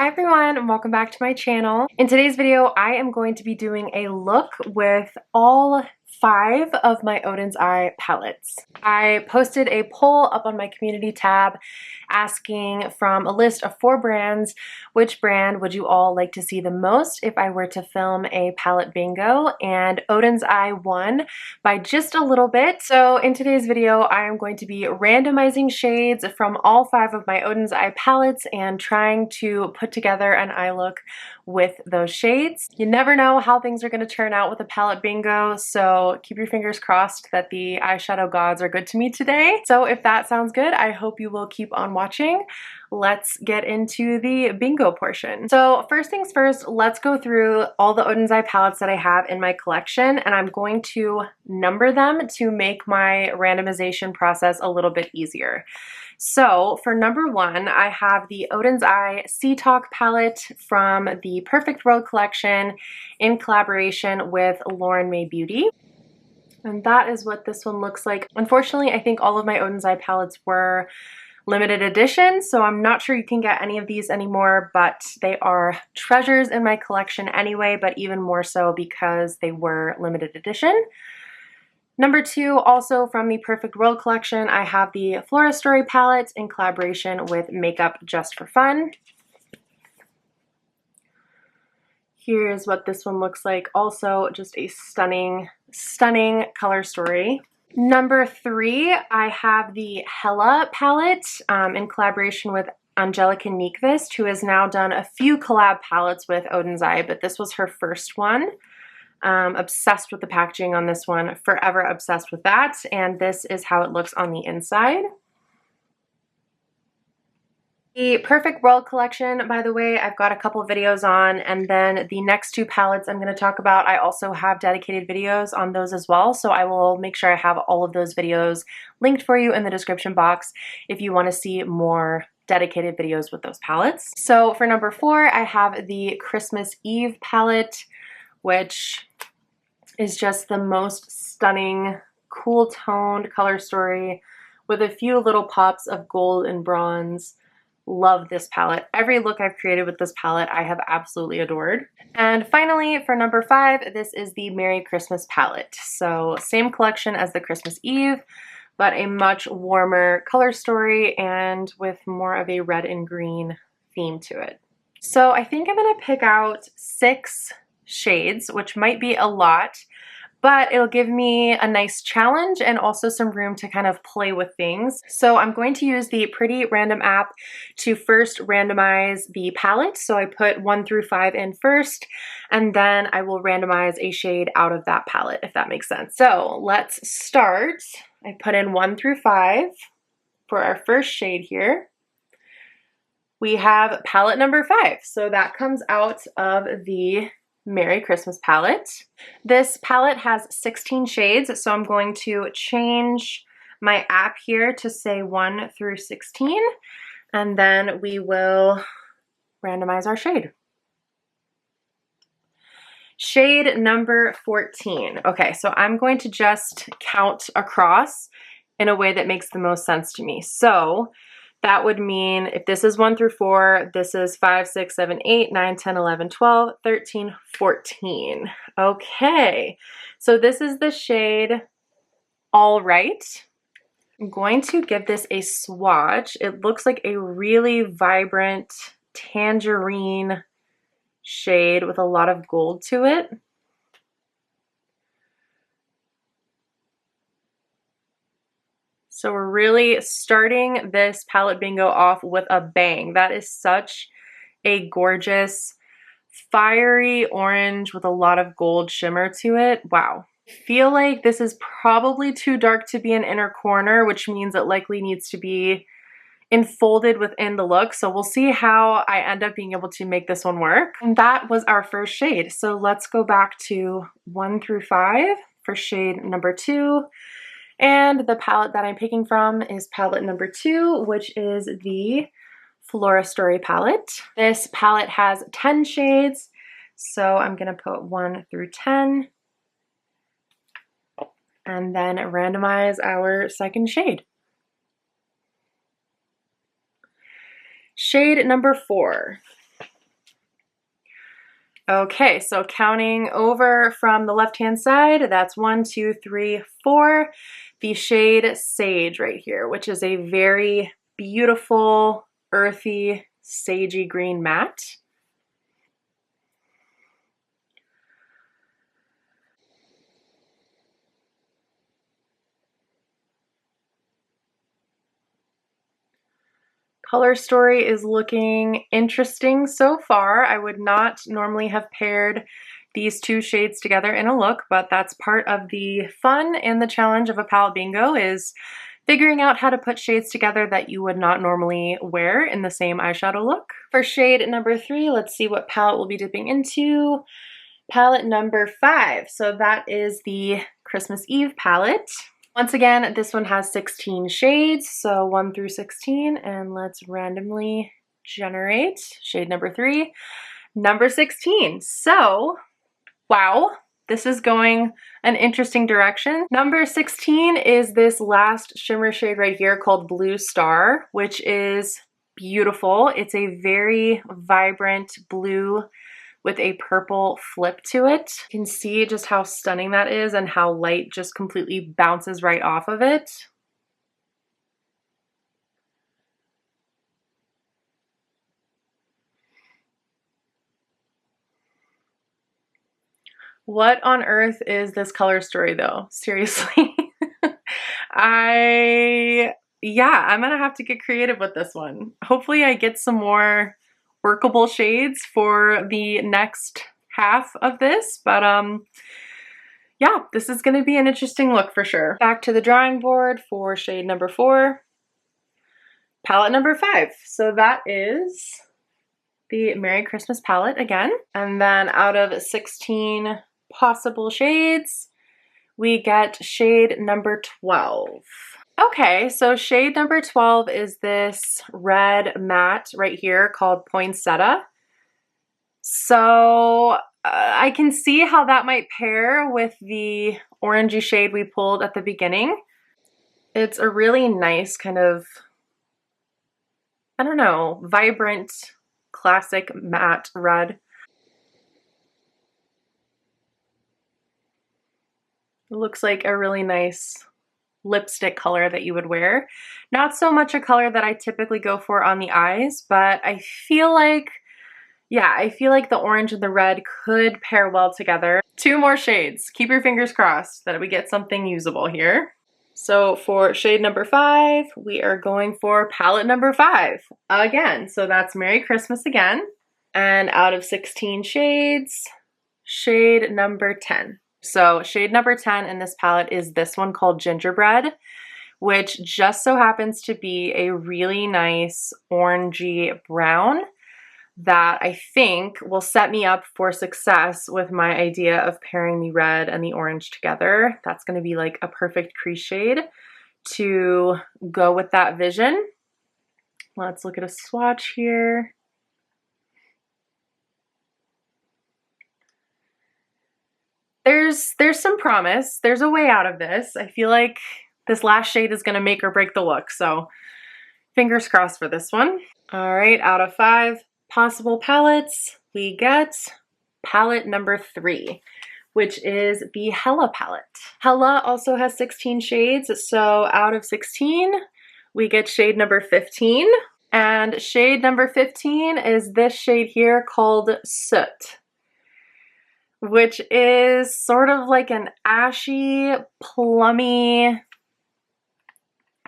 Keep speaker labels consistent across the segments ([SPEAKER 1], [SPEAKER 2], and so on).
[SPEAKER 1] Hi everyone, and welcome back to my channel. In today's video, I am going to be doing a look with all 5 of my Odens Eye palettes. I posted a poll up on my community tab asking from a list of 4 brands, which brand would you all like to see the most if I were to film a palette bingo, and Odens Eye won by just a little bit. So in today's video, I am going to be randomizing shades from all 5 of my Odens Eye palettes and trying to put together an eye look with those shades. You never know how things are going to turn out with a palette bingo, so keep your fingers crossed that the eyeshadow gods are good to me today. So if that sounds good, I hope you will keep on watching. Let's get into the bingo portion. So first things first, let's go through all the Odens Eye palettes that I have in my collection, and I'm going to number them to make my randomization process a little bit easier. So for number 1, I have the Odens Eye Sea Talk palette from the Perfect World collection in collaboration with Lauren May Beauty. And that is what this one looks like. Unfortunately, I think all of my Odens Eye palettes were limited edition, so I'm not sure you can get any of these anymore, but they are treasures in my collection anyway, but even more so because they were limited edition. Number 2, also from the Perfect World collection, I have the Flora Story palette in collaboration with Makeup Just for Fun. Here's what this one looks like. Also just a stunning, stunning color story. Number 3, I have the Hella palette in collaboration with Angelica Nyqvist, who has now done a few collab palettes with Odens Eye, but this was her first one. Obsessed with the packaging on this one, forever obsessed with that, and this is how it looks on the inside. The Perfect World collection, by the way, I've got a couple videos on, and then the next 2 palettes I'm going to talk about, I also have dedicated videos on those as well, so I will make sure I have all of those videos linked for you in the description box if you want to see more dedicated videos with those palettes. So for number 4, I have the Christmas Eve palette, which is just the most stunning, cool toned color story with a few little pops of gold and bronze. Love this palette. Every look I've created with this palette I have absolutely adored. And finally, for number 5, this is the Merry Christmas palette. So same collection as the Christmas Eve, but a much warmer color story and with more of a red and green theme to it. So I think I'm going to pick out 6 shades, which might be a lot, but it'll give me a nice challenge and also some room to kind of play with things. So I'm going to use the Pretty Random app to first randomize the palette. So I put 1 through 5 in first, and then I will randomize a shade out of that palette, if that makes sense. So let's start. I put in 1 through 5 for our first shade here. We have palette number 5. So that comes out of the Merry Christmas palette. This palette has 16 shades, so I'm going to change my app here to say 1 through 16, and then we will randomize our shade. Shade number 14. Okay, so I'm going to just count across in a way that makes the most sense to me. So that would mean if this is 1 through 4, this is 5, 6, 7, 8, 9, 10, 11, 12, 13, 14. Okay, so this is the shade All Right. I'm going to give this a swatch. It looks like a really vibrant tangerine shade with a lot of gold to it. So we're really starting this palette bingo off with a bang. That is such a gorgeous, fiery orange with a lot of gold shimmer to it. Wow. I feel like this is probably too dark to be an inner corner, which means it likely needs to be enfolded within the look. So we'll see how I end up being able to make this one work. And that was our first shade. So let's go back to 1 through 5 for shade number 2. And the palette that I'm picking from is palette number 2, which is the Flora Story palette. This palette has 10 shades, so I'm going to put 1 through 10 and then randomize our second shade. Shade number 4. Okay, so counting over from the left-hand side, that's 1, 2, 3, 4. The shade Sage right here, which is a very beautiful, earthy, sagey green matte. Color story is looking interesting so far. I would not normally have paired these two shades together in a look, but that's part of the fun and the challenge of a palette bingo, is figuring out how to put shades together that you would not normally wear in the same eyeshadow look. For shade number 3, let's see what palette we'll be dipping into. Palette number 5. So that is the Christmas Eve palette. Once again, this one has 16 shades, so 1 through 16, and let's randomly generate shade number 3, number 16. So, wow, this is going an interesting direction. Number 16 is this last shimmer shade right here called Blue Star, which is beautiful. It's a very vibrant blue with a purple flip to it. You can see just how stunning that is and how light just completely bounces right off of it. What on earth is this color story though? Seriously. I'm gonna have to get creative with this one. Hopefully I get some more workable shades for the next half of this, but yeah, this is gonna be an interesting look for sure. Back to the drawing board for shade number 4, palette number 5. So that is the Merry Christmas palette again. And then out of 16 possible shades, we get shade number 12. Okay, so shade number 12 is this red matte right here called Poinsettia. So I can see how that might pair with the orangey shade we pulled at the beginning. It's a really nice kind of, I don't know, vibrant, classic matte red. It looks like a really nice lipstick color that you would wear. Not so much a color that I typically go for on the eyes, but I feel like, yeah, I feel like the orange and the red could pair well together. 2 more shades. Keep your fingers crossed that we get something usable here. So for shade number 5, we are going for palette number 5 again. So that's Merry Christmas again. And out of 16 shades, shade number 10. So shade number 10 in this palette is this one called Gingerbread, which just so happens to be a really nice orangey brown that I think will set me up for success with my idea of pairing the red and the orange together. That's going to be like a perfect crease shade to go with that vision. Let's look at a swatch here. There's some promise. There's a way out of this. I feel like this last shade is going to make or break the look, so fingers crossed for this one. All right, out of 5 possible palettes, we get palette number 3, which is the Hella palette. Hella also has 16 shades, so out of 16, we get shade number 15. And shade number 15 is this shade here called Soot, which is sort of like an ashy, plummy,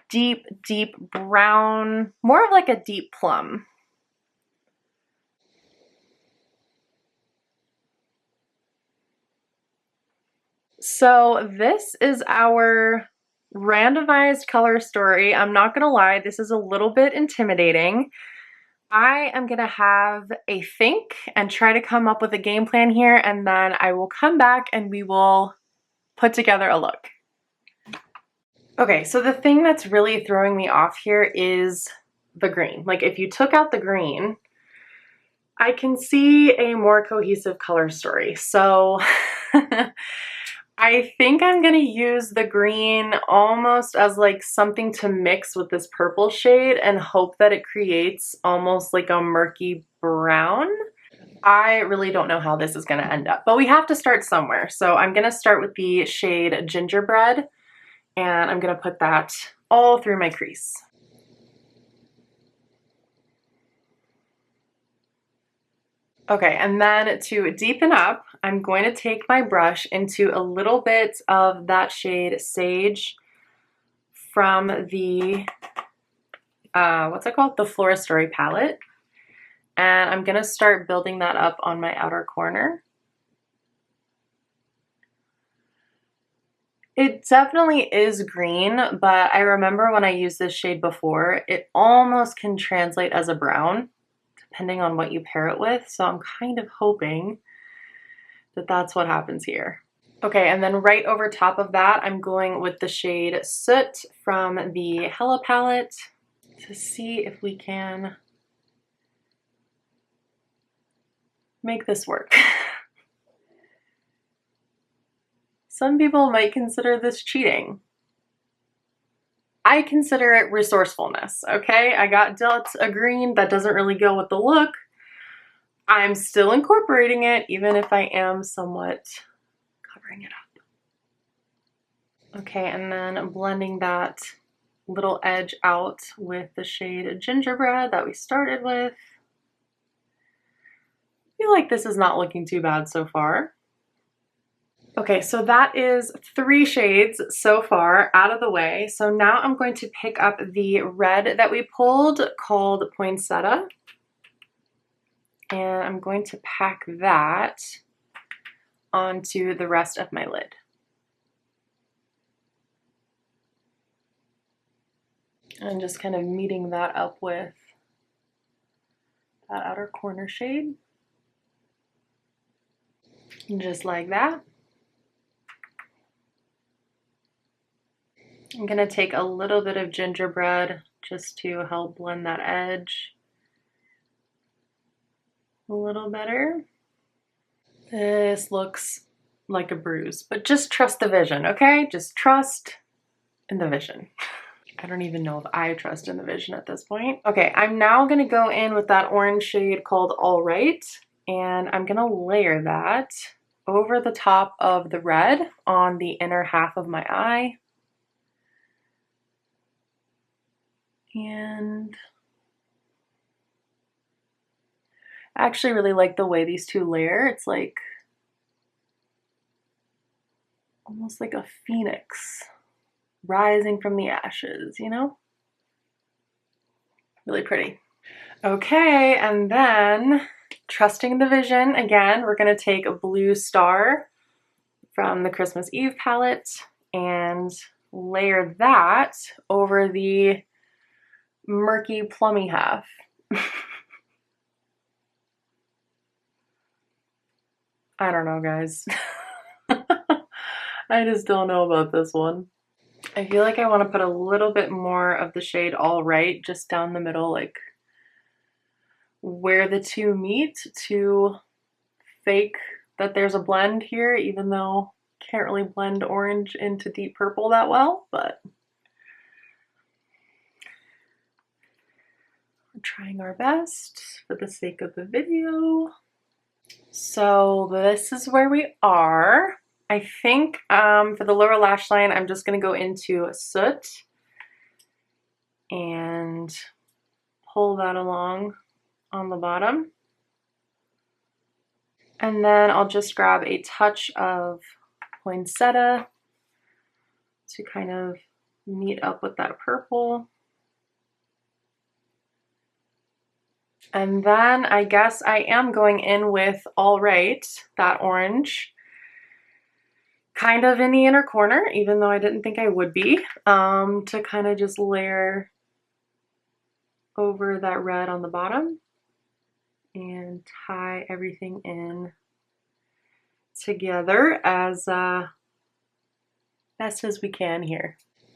[SPEAKER 1] deep, deep brown, more of like a deep plum. So this is our randomized color story. I'm not gonna lie, this is a little bit intimidating. I am gonna have a think and try to come up with a game plan here, and then I will come back and we will put together a look. Okay, so the thing that's really throwing me off here is the green. Like if you took out the green, I can see a more cohesive color story. So I think I'm gonna use the green almost as like something to mix with this purple shade and hope that it creates almost like a murky brown. I really don't know how this is going to end up, but we have to start somewhere. So I'm going to start with the shade Gingerbread, and I'm going to put that all through my crease. Okay, and then to deepen up, I'm going to take my brush into a little bit of that shade Sage from the, what's it called? The Flora Story palette. And I'm going to start building that up on my outer corner. It definitely is green, but I remember when I used this shade before, it almost can translate as a brown, depending on what you pair it with. So I'm kind of hoping that that's what happens here. Okay, and then right over top of that, I'm going with the shade Soot from the Hella palette to see if we can make this work. Some people might consider this cheating. I consider it resourcefulness, okay? I got dealt a green that doesn't really go with the look. I'm still incorporating it, even if I am somewhat covering it up. Okay, and then blending that little edge out with the shade Gingerbread that we started with. I feel like this is not looking too bad so far. Okay, so that is 3 shades so far out of the way. So now I'm going to pick up the red that we pulled called Poinsettia. And I'm going to pack that onto the rest of my lid. And just kind of meeting that up with that outer corner shade. And just like that. I'm going to take a little bit of Gingerbread just to help blend that edge a little better. This looks like a bruise, but just trust the vision, okay? Just trust in the vision. I don't even know if I trust in the vision at this point. Okay, I'm now going to go in with that orange shade called All Right, and I'm going to layer that over the top of the red on the inner half of my eye. And I actually really like the way these two layer. It's like almost like a phoenix rising from the ashes, you know? Really pretty. Okay, and then trusting the vision again, we're gonna take a Blue Star from the Christmas Eve palette and layer that over the murky plummy half. I don't know, guys. I just don't know about this one. I feel like I want to put a little bit more of the shade All Right just down the middle, like where the two meet, to fake that there's a blend here, even though I can't really blend orange into deep purple that well, but we're trying our best for the sake of the video. So this is where we are. I think for the lower lash line, I'm just going to go into Soot and pull that along on the bottom. And then I'll just grab a touch of Poinsettia to kind of meet up with that purple. And then I guess I am going in with All Right, that orange, kind of in the inner corner, even though I didn't think I would be, to kind of just layer over that red on the bottom and tie everything in together as best as we can here.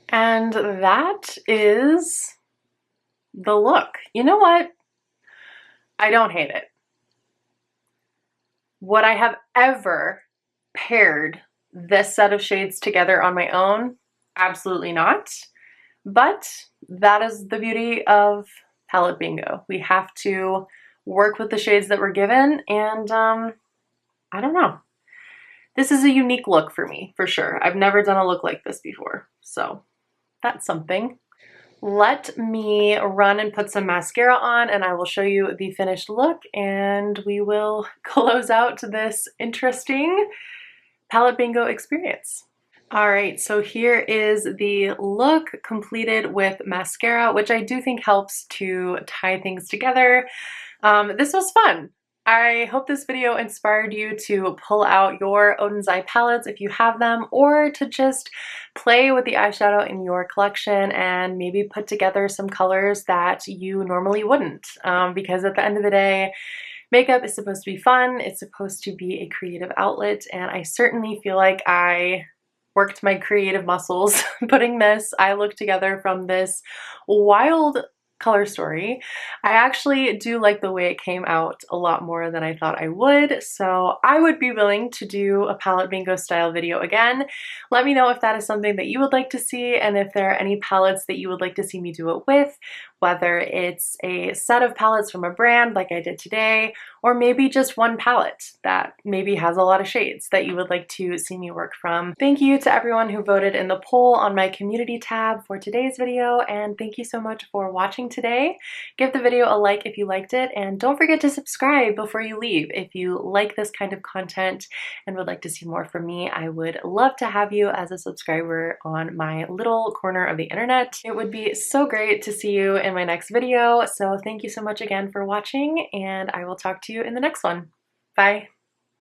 [SPEAKER 1] And that is the look. You know what? I don't hate it. Would I have ever paired this set of shades together on my own? Absolutely not. But that is the beauty of palette bingo. We have to work with the shades that were given, and I don't know. This is a unique look for me, for sure. I've never done a look like this before, so that's something. Let me run and put some mascara on and I will show you the finished look and we will close out this interesting palette bingo experience. All right, so here is the look completed with mascara, which I do think helps to tie things together. This was fun. I hope this video inspired you to pull out your Odens Eye palettes if you have them, or to just play with the eyeshadow in your collection and maybe put together some colors that you normally wouldn't. Because at the end of the day, makeup is supposed to be fun, it's supposed to be a creative outlet, and I certainly feel like I worked my creative muscles putting this eye look together from this wild color story. I actually do like the way it came out a lot more than I thought I would, so I would be willing to do a palette bingo style video again. Let me know if that is something that you would like to see and if there are any palettes that you would like to see me do it with, whether it's a set of palettes from a brand like I did today, or maybe just one palette that maybe has a lot of shades that you would like to see me work from. Thank you to everyone who voted in the poll on my community tab for today's video, and thank you so much for watching today. Give the video a like if you liked it, and don't forget to subscribe before you leave. If you like this kind of content and would like to see more from me, I would love to have you as a subscriber on my little corner of the internet. It would be so great to see you in my next video, so thank you so much again for watching, and I will talk to you in the next one. Bye!